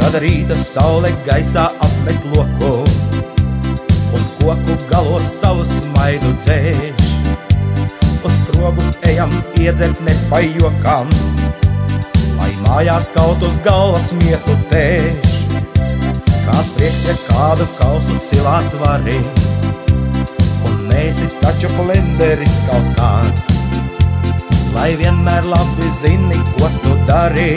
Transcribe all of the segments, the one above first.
kad rīta saule gaisā apmet loku un koku galos savu smaidu dzēš. Uz strogu ejam iedzert ne pa jokam, lai mājās kaut uz galvas mietu tēš. Kāds prieks, ja kādu kausu cilāt vari, un neesi taču blenderis kaut kāds, lai vienmēr labi zini, ko tu dari,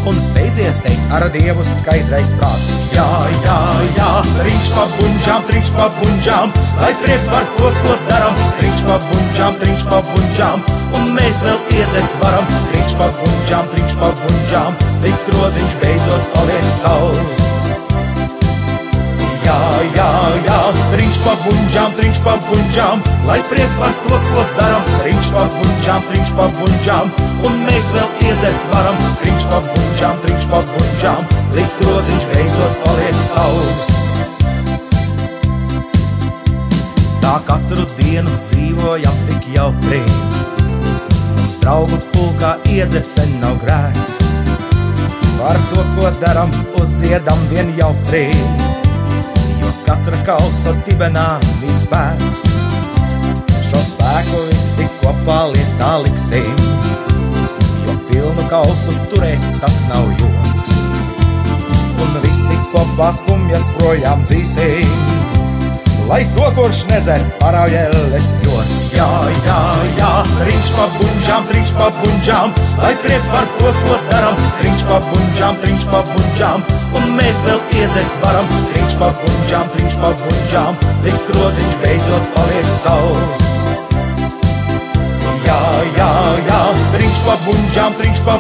un steidzies teikt ar Dievu skaidrais prāts. Jā, jā, jā, trīkš pa bunģām, lai prieks par to, ko daram. Trīkš pa bunģām, un mēs vēl iedzert varam. Trīkš pa bunģām, līdz groziņš beidzot paliek sauls. Jā, jā, jā, trīkš pa bunģām, lai prieks par to, ko daram. Trīkš pa bunģām, un mēs vēl iedzert varam. Trīkš pa bunģām, līdz groziņš beidzot paliek sauls. Tā katru dienu dzīvojam tik jautri, mums draugu pulkā iedzert sen nav grēks. Par to, ko daram, uzdziedam vien jautri, jo katra kausa dibenā mīt spēks. Šo spēku visi kopā lietā liksim, jo pilnu kausu turēt tas nav joks. Un visi kopā skumjas projām dzīsim, lai to, kurš nedzer, paraujeles joks. Jā, jā, jā, trīkš pa bunģām, lai prieks par to, ko daram. Trīkš pa bunģām, un mēs vēl iedzert varam. Trīkš pa bunģām, līdz groziņš beidzot paliek sauls. Jā, jā, jā, trīkš pa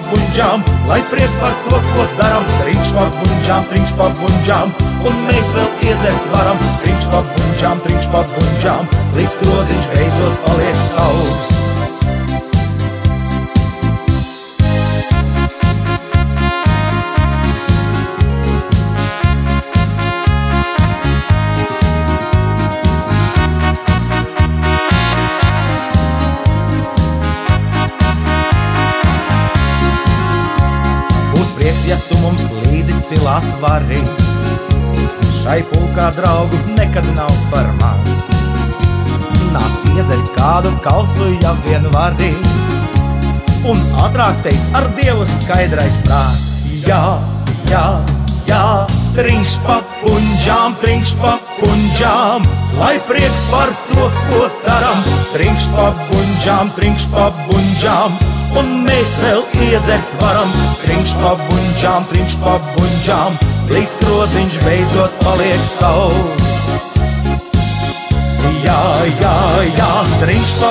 bunģām, lai prieks par to, ko daram. Trīkš pa bunģām, un mēs vēl iedzert varam. Trīkš pa bunģām, līdz groziņš beidzot paliek sauls. Ja tu mums līdzi cilāt vari, šai pulkā draugu nekad nav par maz. Nāc iedzer kādu kausu, ja vien vari, un ātrāk teic ar Dievu skaidrais prāts. Jā, jā, jā, trīkš pa bunģām, lai prieks par to, ko daram. Trīkš pa bunģām, un mēs vēl iedzert varam. Trīkš pa bunģām, līdz groziņš beidzot paliek sauls. Jā, jā, jā, trīkš pa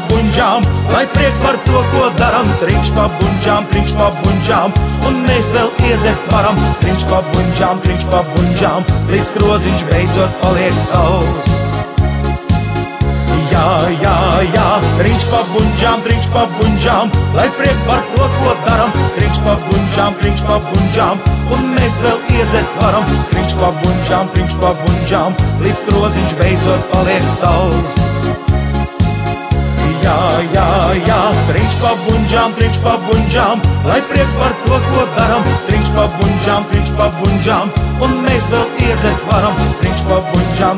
bunģām, lai prieks par to, ko daram. Trīkš pa bunģām, un mēs vēl iedzert varam. Trīkš pa bunģām, līdz groziņš beidzot paliek sauls. Jā, jā, jā, trīkš pa bunģām, lai prieks par to, ko daram. Trīkš pa bunģām, un mēs vēl iedzert varam. Trīkš pa bunģām, līdz groziņš beidzot paliek sauls. Jā, jā, jā, trīkš pa bunģām, lai prieks par to, ko daram. Trīkš pa bunģām, un mēs vēl iedzert varam. Trīkš pa bunģām,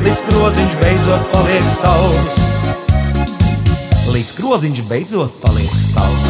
līdz groziņš beidzot paliek sauls. Līdz groziņš beidzot paliek sauls.